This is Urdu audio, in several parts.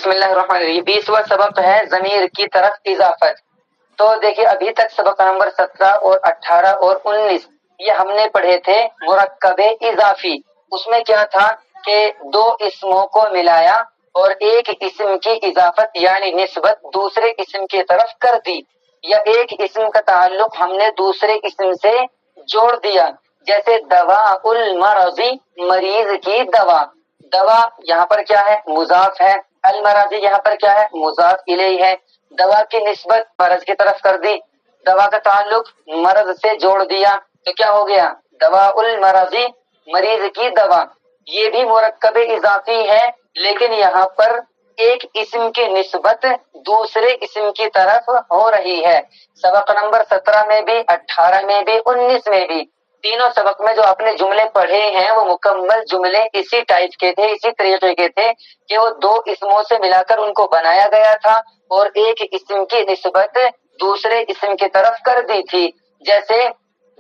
بسم اللہ الرحمن الرحیم 20واں سبق ہے ضمیر کی طرف اضافت۔ تو دیکھیے ابھی تک سبق نمبر 17 اور 18 اور 19 یہ ہم نے پڑھے تھے مرکب اضافی۔ اس میں کیا تھا کہ دو اسموں کو ملایا اور ایک اسم کی اضافت یعنی نسبت دوسرے اسم کی طرف کر دی، یا ایک اسم کا تعلق ہم نے دوسرے اسم سے جوڑ دیا، جیسے دوا المرضی مریض کی دوا۔ دوا یہاں پر کیا ہے؟ مضاف ہے۔ المرضی یہاں پر کیا ہے؟ مضاف الیہ ہے۔ دوا کی نسبت مرض کی طرف کر دی، دوا کا تعلق مرض سے جوڑ دیا، تو کیا ہو گیا؟ دوا المرضی مریض کی دوا۔ یہ بھی مرکب اضافی ہے، لیکن یہاں پر ایک اسم کی نسبت دوسرے اسم کی طرف ہو رہی ہے۔ سبق نمبر 17 میں بھی، 18 میں بھی، 19 میں بھی، تینوں سبق میں جو آپ نے جملے پڑھے ہیں وہ مکمل جملے اسی ٹائپ کے تھے، اسی طریقے کے تھے کہ وہ دو اسموں سے ملا کر ان کو بنایا گیا تھا اور ایک اسم کی نسبت دوسرے اسم کی طرف کر دی تھی، جیسے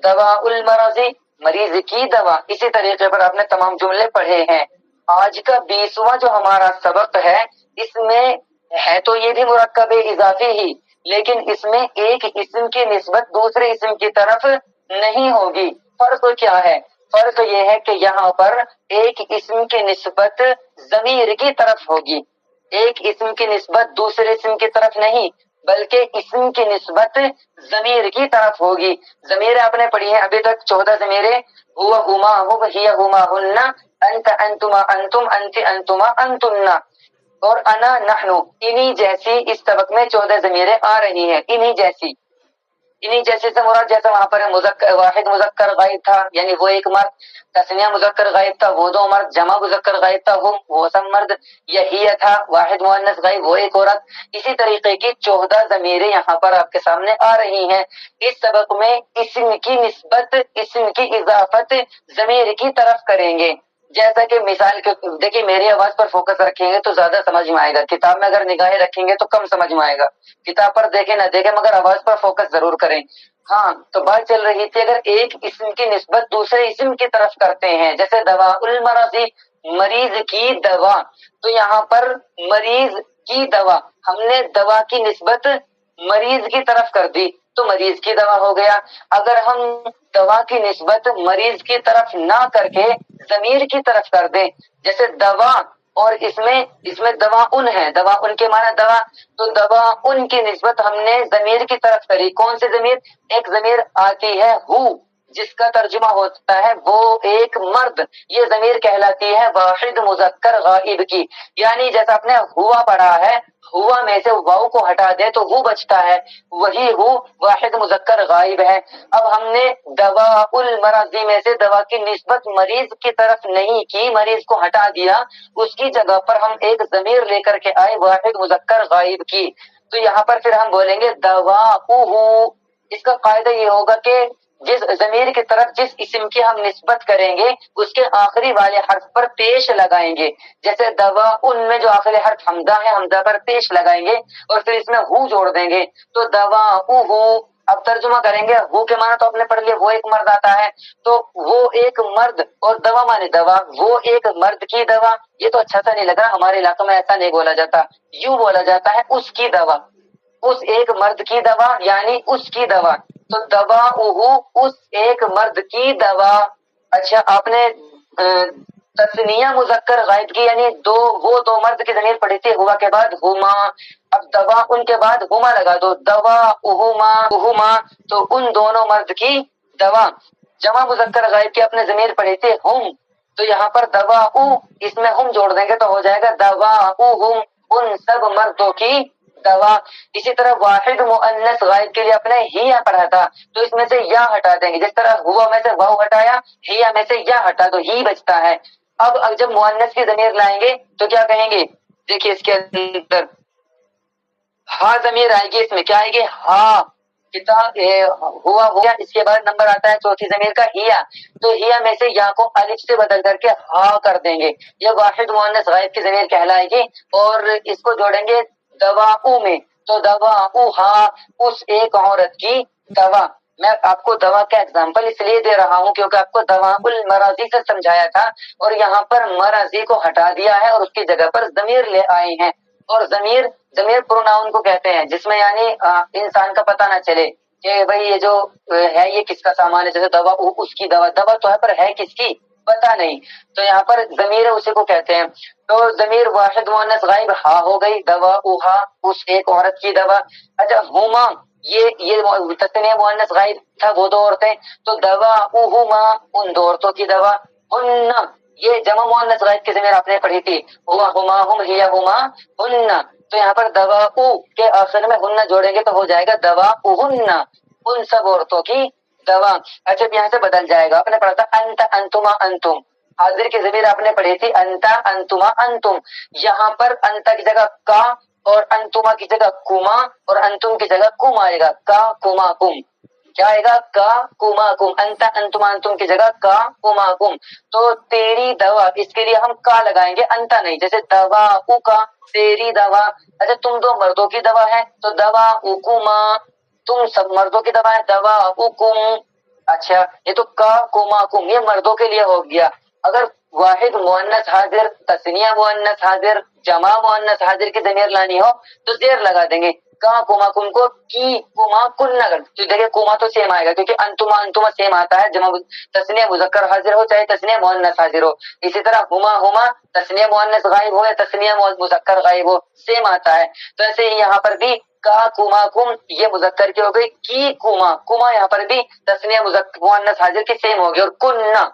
دوا المرضی مریض کی دوا۔ اسی طریقے پر آپ نے تمام جملے پڑھے ہیں۔ آج کا 20واں جو ہمارا سبق ہے، اس میں ہے تو یہ بھی مرکب اضافی ہی، لیکن اس میں ایک اسم کی نسبت دوسرے اسم کی طرف نہیں ہوگی۔ فرق کیا ہے؟ فرق یہ ہے کہ یہاں پر ایک اسم کی نسبت ضمیر کی طرف ہوگی، ایک اسم کی نسبت دوسرے اسم کی طرف نہیں، بلکہ اسم کی نسبت ضمیر کی طرف ہوگی۔ ضمیر آپ نے پڑھی ہے ابھی تک 14 ضمیریں، ہوا ہما ہم ہی ہما ہن، انت انتما انتم انت انتما انتن، اور انا نحن۔ انہی جیسی اس سبق میں 14 ضمیریں آ رہی ہیں، انہی جیسی۔ انہی جیسے سے مراد جیسا وہاں پر واحد مذکر غائب تھا یعنی وہ ایک مرد، تثنیہ مذکر غائب تھا وہ دو مرد، جمع مذکر غائب تھا وہ سب مرد، یہی تھا واحد مؤنث غائب وہ ایک عورت۔ اسی طریقے کی 14 ضمیریں یہاں پر آپ کے سامنے آ رہی ہیں۔ اس سبق میں اسم کی نسبت، اسم کی اضافت ضمیر کی طرف کریں گے، جیسا کہ مثال کے دیکھیں میری آواز پر فوکس رکھیں گے تو زیادہ سمجھ میں آئے گا، کتاب میں اگر نگاہیں رکھیں گے تو کم سمجھ میں آئے گا۔ کتاب پر دیکھیں نہ دیکھیں مگر آواز پر فوکس ضرور کریں۔ ہاں تو بات چل رہی تھی اگر ایک اسم کی نسبت دوسرے اسم کی طرف کرتے ہیں، جیسے دوا المرضی مریض کی دوا، تو یہاں پر مریض کی دوا ہم نے دوا کی نسبت مریض کی طرف کر دی تو مریض کی دوا ہو گیا۔ اگر ہم دوا کی نسبت مریض کی طرف نہ کر کے ضمیر کی طرف کر دیں، جیسے دوا اور اس میں دوا ان ہے، دوا ان کے معنی دوا، تو دوا ان کی نسبت ہم نے ضمیر کی طرف کری۔ کون سی ضمیر؟ ایک ضمیر آتی ہے ہو، جس کا ترجمہ ہوتا ہے وہ ایک مرد، یہ ضمیر کہلاتی ہے واحد مذکر غائب کی، یعنی جیسا آپ نے ہوا پڑھا ہے، ہوا میں سے واؤ کو ہٹا دے تو ہو بچتا ہے، وہی ہو واحد مذکر غائب ہے۔ اب ہم نے دوا المرضی میں سے دوا کی نسبت مریض کی طرف نہیں کی، مریض کو ہٹا دیا، اس کی جگہ پر ہم ایک ضمیر لے کر کے آئے واحد مذکر غائب کی، تو یہاں پر پھر ہم بولیں گے دواؤہ۔ اس کا قاعدہ یہ ہوگا کہ جس ضمیر کی طرف جس اسم کی ہم نسبت کریں گے اس کے آخری والے حرف پر پیش لگائیں گے، جیسے دوا ان میں جو آخری حرف حمزہ ہے حمزہ پر پیش لگائیں گے اور پھر اس میں ہو جوڑ دیں گے تو دواؤہ۔ اب ترجمہ کریں گے، ہو کے معنی تو آپ نے پڑھ لیا وہ ایک مرد آتا ہے، تو وہ ایک مرد اور دوا مانے دوا، وہ ایک مرد کی دوا۔ یہ تو اچھا سا نہیں لگ رہا، ہمارے علاقے میں ایسا نہیں بولا جاتا، یوں بولا جاتا ہے اس کی دوا، اس ایک مرد کی دوا یعنی اس کی دوا، تو دواؤہ اس ایک مرد کی دوا۔ اچھا آپ نے تثنیہ مذکر غائب کی یعنی وہ دو مرد کی ضمیر پڑھی تھی ہوا کے بعد ہما، اب دوا ان کے بعد ہما لگا دو، دواؤہما تو ان دونوں مرد کی دوا۔ جمع مذکر غائب کی اپنے ضمیر پڑھی تھی ہم، تو یہاں پر دواؤ اس میں ہم جوڑ دیں گے تو ہو جائے گا دواؤہم ان سب مردوں کی دوا۔ اسی طرح واحد مؤنث غائب کے لیے اپنے ہیا پڑھا تھا تو اس میں سے یا ہٹا دیں گے، جس طرح ہوا میں سے واؤ ہٹایا، ہیا میں سے یا ہٹا دو، ہی بچتا ہے۔ اب جب مؤنث کی ضمیر لائیں گے تو کیا کہیں گے؟ دیکھیے اس کے اندر ہا ضمیر آئے گی، اس میں کیا آئے گی؟ ہا۔ کتاب ہوا ہو گیا، اس کے بعد نمبر آتا ہے چوتھی ضمیر کا ہیا، تو ہیا میں سے یا کو الف سے بدل کر کے ہا کر دیں گے، یہ واحد مؤنث غائب کی ضمیر کہلائے گی، اور اس کو جوڑیں گے دواؤ میں، تو دواؤہا اس ایک عورت کی دوا۔ میں آپ کو دوا کا اگزامپل اس لیے دے رہا ہوں کیونکہ آپ کو دوا المرضی سے سمجھایا تھا اور یہاں پر مرضی کو ہٹا دیا ہے اور اس کی جگہ پر ضمیر لے آئے ہیں، اور ضمیر ضمیر پروناؤن کو کہتے ہیں جس میں یعنی انسان کا پتہ نہ چلے کہ بھئی یہ جو ہے یہ کس کا سامان ہے، جیسے دوا اس کی دوا تو ہے پر ہے کس کی پتہ نہیں، تو یہاں پر ضمیر اسی کو کہتے ہیں۔ تو ضمیر واحد مؤنث غائب ہا ہو گئی، دوا اوہا اس ایک عورت کی دوا۔ اچھا ہما یہ تثنیہ مؤنث غائب تھا وہ دو عورتیں، تو دوا اوہما ان دو عورتوں کی دوا۔ ہن یہ جمع مؤنث غائب کی ضمیر آپ نے پڑھی تھی، ہوا ہما ہم ہیا ہما ہن، تو یہاں پر دوا او کے آخر میں ہن جوڑیں گے تو ہو جائے گا دوا اوہن ان سب عورتوں کی دوا۔ اچھا یہاں سے بدل جائے گا، آپ نے پڑھا تھا انت انتما انتم، حاضر کی ضمیر آپ نے پڑھی تھی انتا انتما انتم، یہاں پر انتا کی جگہ کا اور انتما کی جگہ کما اور انتم کی جگہ کم آئے گا، کا کما کم، کیا آئے گا کا کما کم، انتا انتما انتم کی جگہ کا کما کم، تو تیری دوا اس کے لیے ہم کا لگائیں گے انتا نہیں، جیسے دوا او کا تیری دوا۔ اچھا تم دو مردوں کی دوا ہے تو دوا اوکما، تم سب مردوں کی دوا ہے دوا اوکم۔ اچھا یہ تو کا کما کم یہ مردوں کے لیے ہو گیا، اگر واحد مؤنث حاضر تثنیہ مؤنث حاضر جمع مؤنث حاضر کی ضمیر لانی ہو تو زیر لگا دیں گے، کا کما کم کو کی کما کن نہ کر، تو دیکھیں کما تو سیم آئے گا کیونکہ انتما انتما سیم آتا ہے، جمع تثنیہ مذکر حاضر ہو چاہے تثنیہ مؤنث حاضر ہو، اسی طرح ہما ہما تثنیہ مؤنث غائب ہو یا تثنیہ مذکر غائب ہو سیم آتا ہے، تو ایسے ہی یہاں پر بھی کا کما کم یہ مذکر کی ہو گئی، کی کما کما یہاں پر بھی تثنیہ مؤنث حاضر کی سیم ہوگی، اور کننا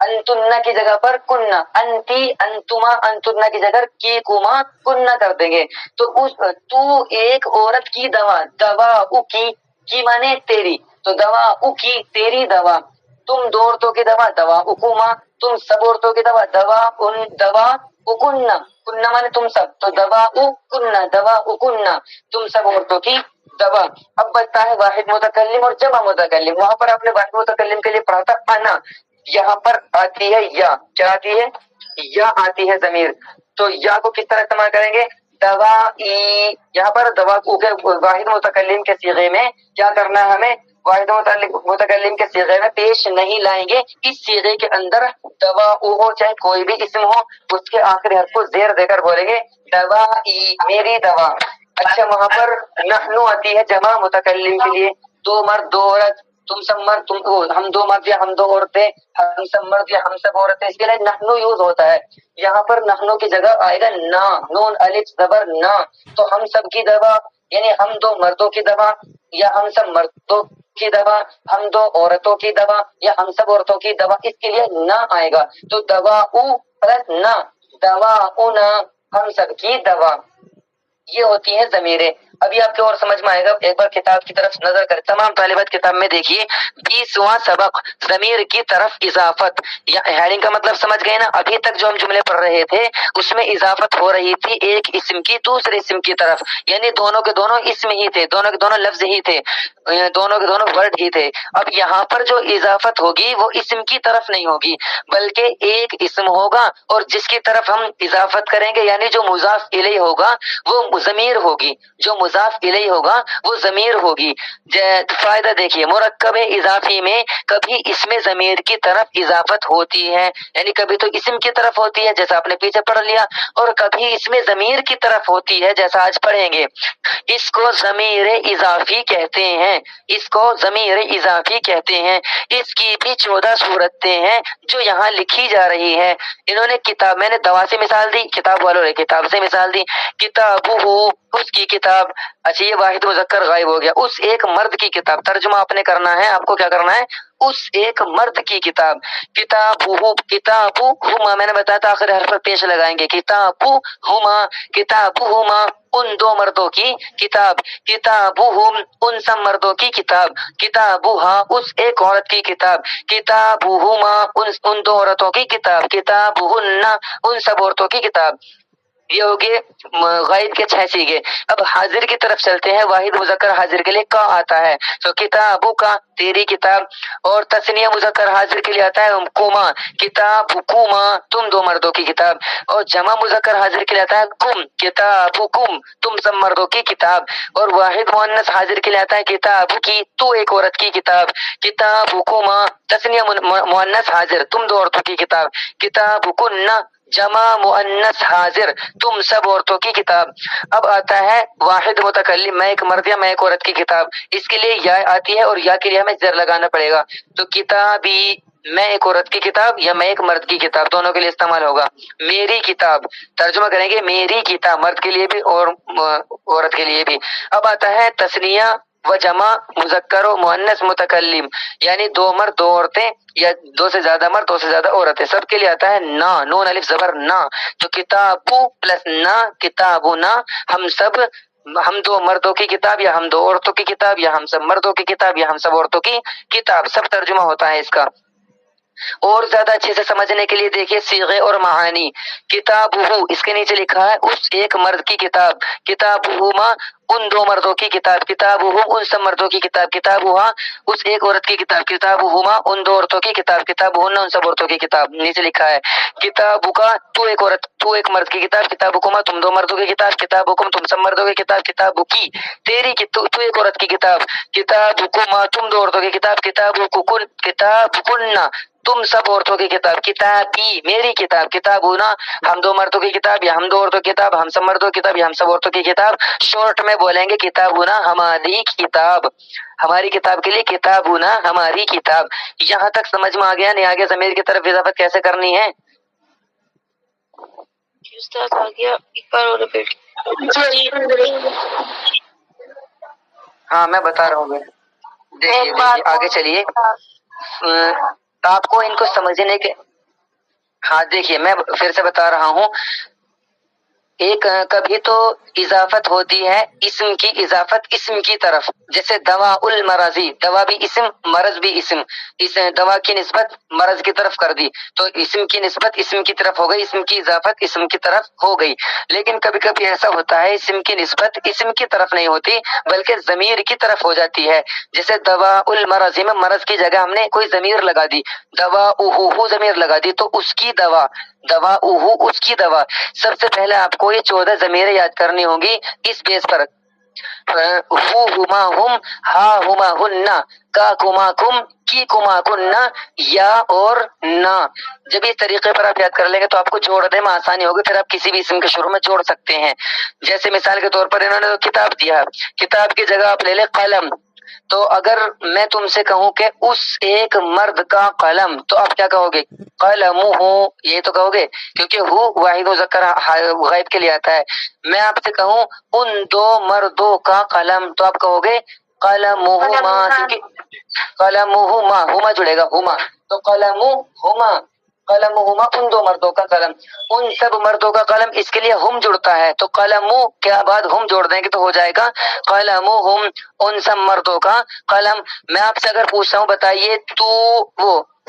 انتنا کی جگہ پر کننا، انتی انتما انتنا کی جگہ کی کما کننا کر دیں گے، تو اس تو ایک عورت کی دوا، دوا او کی مانے تیری، تو دوا او کی تیری دوا، تم دو عورتوں کی دوا دوا اکما، تم سب عورتوں کی دوا دوا ان دوا اکننا، کننا مانے تم سب، تو دوا اکننا دوا اکننا تم سب عورتوں کی دوا۔ اب بچتا ہے واحد متکلم اور جمع متکلم، وہاں پر آپ نے واحد متکلم کے لیے پڑھا تھا انا، یہاں پر آتی ہے یا، کیا آتی ہے یا آتی ہے ضمیر، تو یا کو کس طرح استعمال کریں گے دوا ای، یہاں پر دوا کو کے واحد متکلم کے صیغے میں کیا کرنا ہے ہمیں، واحد متکلم کے صیغے میں پیش نہیں لائیں گے، اس صیغے کے اندر دوا او ہو چاہے کوئی بھی اسم ہو اس کے آخری حرف کو زیر دے کر بولیں گے دوا ای میری دوا۔ اچھا وہاں پر نحنو آتی ہے جمع متکلم کے لیے، دو مرد دو عورت، تم سب مرد ہم دو مرد یا ہم دو عورتیں، ہم سب مرد یا ہم سب عورتیں، اس کے لیے نحنو یوز ہوتا ہے، یہاں پر نحنو کی جگہ آئے گا نا، نون الف زبر نا، تو ہم سب کی دوا یعنی ہم دو مردوں کی دوا یا ہم سب مردوں کی دوا، ہم دو عورتوں کی دوا یا ہم سب عورتوں کی دوا، اس کے لیے نہ آئے گا، تو دوا او پلس نہ، دوا او نہ ہم سب کی دوا، یہ ہوتی ہیں ضمیریں۔ ابھی آپ کو اور سمجھ میں آئے گا، ایک بار کتاب کی طرف نظر کریں، تمام طالبات کتاب میں دیکھیے 20واں سبق ضمیر کی طرف اضافت، یا ہیڈنگ کا مطلب سمجھ گئے نا، ابھی تک جو ہم جملے پڑھ رہے تھے اس میں اضافت ہو رہی تھی ایک اسم کی دوسرے اسم کی طرف، یعنی دونوں کے دونوں اسم ہی تھے، دونوں کے دونوں لفظ ہی تھے، دونوں کے دونوں ورڈ ہی تھے، اب یہاں پر جو اضافت ہوگی وہ اسم کی طرف نہیں ہوگی بلکہ ایک اسم ہوگا، اور جس کی طرف ہم اضافت کریں گے یعنی جو مضاف الیہ ہوگا وہ ضمیر ہوگی، جو مضاف الیہ ہوگا وہ ضمیر ہوگی۔ فائدہ دیکھیے، مرکب اضافی میں کبھی اسم ضمیر کی طرف اضافت ہوتی ہے، یعنی کبھی تو اسم کی طرف ہوتی ہے جیسا آپ نے پیچھے پڑھ لیا، اور کبھی اسم ضمیر کی طرف ہوتی ہے جیسا آج پڑھیں گے، اس کو ضمیر اضافی کہتے ہیں، اس کو ضمیر اضافی کہتے ہیں۔ اس کی بھی 14 صورتیں ہیں جو یہاں لکھی جا رہی ہے، انہوں نے کتاب، میں نے دوا سے مثال دی، کتاب والوں نے کتاب سے مثال دی، کتابہ اس کی کتاب، اچھا یہ واحد مذکر غائب ہو گیا، اس ایک مرد کی کتاب، ترجمہ آپ نے کرنا ہے، آپ کو کیا کرنا ہے اس ایک مرد کی کتاب، کتابہ کتابہما، میں نے بتایا تھا آخر حرف پر پیش لگائیں گے، کتابہما کتابہما ان دو مردوں کی کتاب، کتابہم ان سب مردوں کی کتاب، کتابہا اس ایک عورت کی کتاب، کتابہما ان دو عورتوں کی کتاب، کتابہن ان سب عورتوں کی کتاب۔ یہ ہوگے غائب کے 6 سیغے۔ اب حاضر کی طرف چلتے ہیں، واحد مذکر حاضر کے لیے کا آتا ہے، تو کتابوں کا تیری کتاب، اور تثنیہ مذکر حاضر کے لیے آتا ہے کما، کتابکما تم دو مردوں کی کتاب، اور جمع مذکر حاضر کے لیے آتا ہے کم، کتابکم تم سب مردوں کی کتاب، اور واحد مؤنث حاضر کے لیے آتا ہے کتاب کی تو ایک عورت کی کتاب، کتابکما تثنیہ مؤنث حاضر تم دو عورتوں کی کتاب، کتابکن جمع مؤنث حاضر، تم سب عورتوں کی کتاب۔ اب آتا ہے واحد متکلم، میں ایک مرد یا میں ایک عورت کی کتاب، اس کے لیے یا آتی ہے اور یا کے لیے ہمیں زر لگانا پڑے گا، تو کتابی میں ایک عورت کی کتاب یا میں ایک مرد کی کتاب، دونوں کے لیے استعمال ہوگا۔ میری کتاب ترجمہ کریں گے میری کتاب، مرد کے لیے بھی اور عورت کے لیے بھی۔ اب آتا ہے تثنیہ و جمع مذکر و مؤنث متکلم، یعنی دو مرد دو عورتیں یا دو سے زیادہ مرد دو سے زیادہ عورتیں، سب کے لیے آتا ہے نا، نون الف زبر نا، تو کتابو پلس نا کتابنا، ہم سب، ہم دو مردوں کی کتاب یا ہم دو عورتوں کی کتاب یا ہم سب مردوں کی کتاب یا ہم سب عورتوں کی کتاب، سب ترجمہ ہوتا ہے اس کا۔ اور زیادہ اچھے سے سمجھنے کے لیے دیکھیے صیغے اور معانی، کتابہ اس کے نیچے لکھا ہے اس ایک مرد کی کتاب، کتابہما ان دو مردوں کی کتاب، کتابہم ان سب مردوں کی کتاب، کتابہا اس ایک عورت کی کتاب، کتابہما ان دو عورتوں کی کتاب، کتابہن ان سب عورتوں کی کتاب، نیچے لکھا ہے کتابکا تو ایک عورت تو ایک مرد کی کتاب، کتابکما تم دو مردوں کی کتاب، کتابکم تم سب مردوں کی کتاب، کتابکی تیری تو ایک عورت کی کتاب، کتابکما تم دو عورتوں کی کتاب، کتابکن کتابکننا تم سب عورتوں کی کتاب، کتابی میری کتاب، کتابنا ہم دو مردوں کی کتاب یا ہم دو عورتوں کی کتاب، ہم سب مردوں کی کتاب یا ہم سب عورتوں کی کتاب، شارٹ میں بولیں گے کتابنا ہماری کتاب، ہماری کتاب کے لیے کتابنا ہماری کتاب۔ یہاں تک سمجھ میں آ گیا نہیں؟ آگے ضمیر کی طرف اضافت کیسے کرنی ہے؟ استاد آ گیا، ایک بار اور ریپیٹ۔ ہاں میں بتا رہا ہوں، دیکھیے آگے چلیے، آپ کو ان کو سمجھنے کے، ہاں دیکھیے میں پھر سے بتا رہا ہوں، ایک کبھی تو اضافت ہوتی ہے اسم کی، اضافت اسم کی طرف، جیسے دوا المرضی، دوا بھی اسم مرض بھی اسم، اس دوا کی نسبت مرض کی طرف کر دی تو اسم کی نسبت اسم کی طرف ہو گئی، اسم کی اضافت اسم کی طرف ہو گئی۔ لیکن کبھی کبھی ایسا ہوتا ہے اسم کی نسبت اسم کی طرف نہیں ہوتی بلکہ ضمیر کی طرف ہو جاتی ہے، جیسے دوا المرضی میں مرض کی جگہ ہم نے کوئی ضمیر لگا دی، دوا اوہو ضمیر لگا دی تو اس کی دوا، دوا اوہو اس کی دوا۔ سب سے پہلے آپ کو یہ 14 ضمیریں یاد کرنی ہوں گی اس بیس پر، ہو ہما ہم، ہا ہما ہننا، کا کما کم، کی کما کننا، یا اور نا۔ جب اس طریقے پر آپ یاد کر لیں گے تو آپ کو جوڑنے میں آسانی ہوگی، پھر آپ کسی بھی اسم کے شروع میں جوڑ سکتے ہیں۔ جیسے مثال کے طور پر انہوں نے تو کتاب دیا، کتاب کی جگہ آپ لے لیں قلم، تو اگر میں تم سے کہوں کہ اس ایک مرد کا قلم، تو آپ کیا کہو گے؟ قلم ہوں، یہ تو کہو گے کیونکہ ہو واحد مذکر غائب کے لیے آتا ہے۔ میں آپ سے کہوں ان دو مردوں کا قلم، تو آپ کہو گے قلمہما، کیونکہ قلمہما ہما جڑے گا، ہما تو قلمہما، قلمہما ان دو مردوں کا قلم، ان سب مردوں کا قلم، اس کے لیے ہم جڑتا ہے تو قلمو کے بعد ہم جوڑ دیں گے تو ہو جائے گا قلمہم ان سب مردوں کا قلم۔ میں آپ سے اگر پوچھتا ہوں بتائیے تو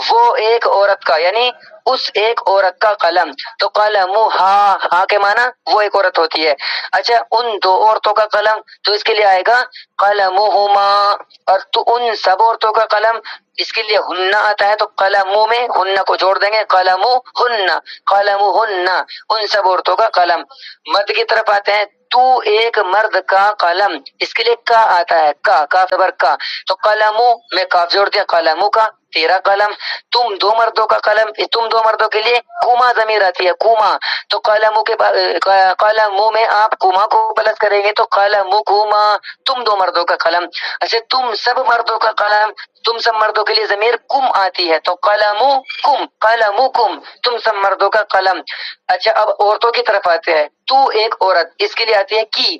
وہ ایک عورت کا، یعنی اس ایک عورت کا قلم، تو قلم ہا کے معنی وہ ایک عورت ہوتی ہے۔ اچھا ان دو عورتوں کا قلم، تو اس کے لیے آئے گا قلمہما، اور تو ان سب عورتوں کا قلم، اس کے لیے ہننا آتا ہے تو قلموں میں ہننا کو جوڑ دیں گے، قلمہن، قلمہن ان سب عورتوں کا قلم۔ مرد کی طرف آتے ہیں، تو ایک مرد کا قلم، اس کے لیے کا آتا ہے، کا زبر کا، تو قلمو میں کاف جوڑ دیا، قلمو کا تیرا قلم۔ تم دو مردوں کا قلم، تم دو مردوں کے لیے کوما ضمیر آتی ہے، کوما، تو قلمو کے قلمو میں آپ کوما کو پلس کریں گے تو قلمو کوما تم دو مردوں کا قلم۔ اچھا تم سب مردوں کا قلم، تم سب مردوں کے لیے ضمیر کم آتی ہے تو قلمو کم، قلمو کم تم سب مردوں کا قلم۔ اچھا اب عورتوں کی طرف آتے ہیں، تو ایک عورت، اس کے لیے آتی ہے کی،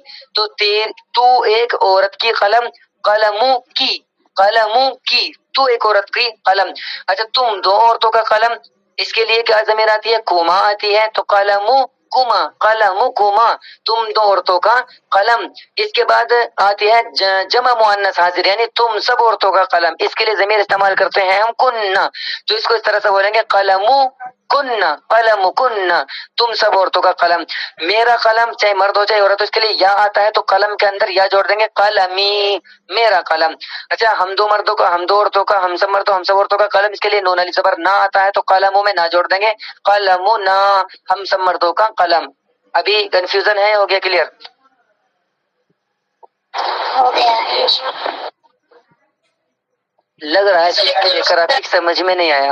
تو ایک عورت کی قلم، قلمو کی، قلمو کی تو ایک عورت کی قلم۔ اچھا تم دو عورتوں کا قلم، اس کے لیے کیا ضمیر آتی ہے؟ کوما آتی ہے تو قلمو کما، قلمو کما تم دو عورتوں کا قلم۔ اس کے بعد آتی ہے جمع مؤنث حاضر، یعنی تم سب عورتوں کا قلم، اس کے لیے ضمیر استعمال کرتے ہیں ہم کننا، تو اس کو اس طرح سے بولیں گے قلمو کننا، قلم کننا تم سب عورتوں کا قلم۔ میرا قلم چاہے مرد ہو چاہے عورت ہو، اس کے لیے یا آتا ہے تو قلم کے اندر یا جوڑ دیں گے، قلمی میرا قلم۔ اچھا ہم دو مردوں کا، ہم دو عورتوں کا، ہم سب مردوں ہم سب عورتوں کا قلم، اس کے لیے نون علی زبر نہ آتا ہے تو قلموں میں نہ جوڑ دیں گے، قلمو نہ ہم سب مردوں کا قلم۔ ابھی کنفیوژن ہے؟ ہو گیا کلیئر؟ لگ رہا ہے گرافک سمجھ میں نہیں آیا۔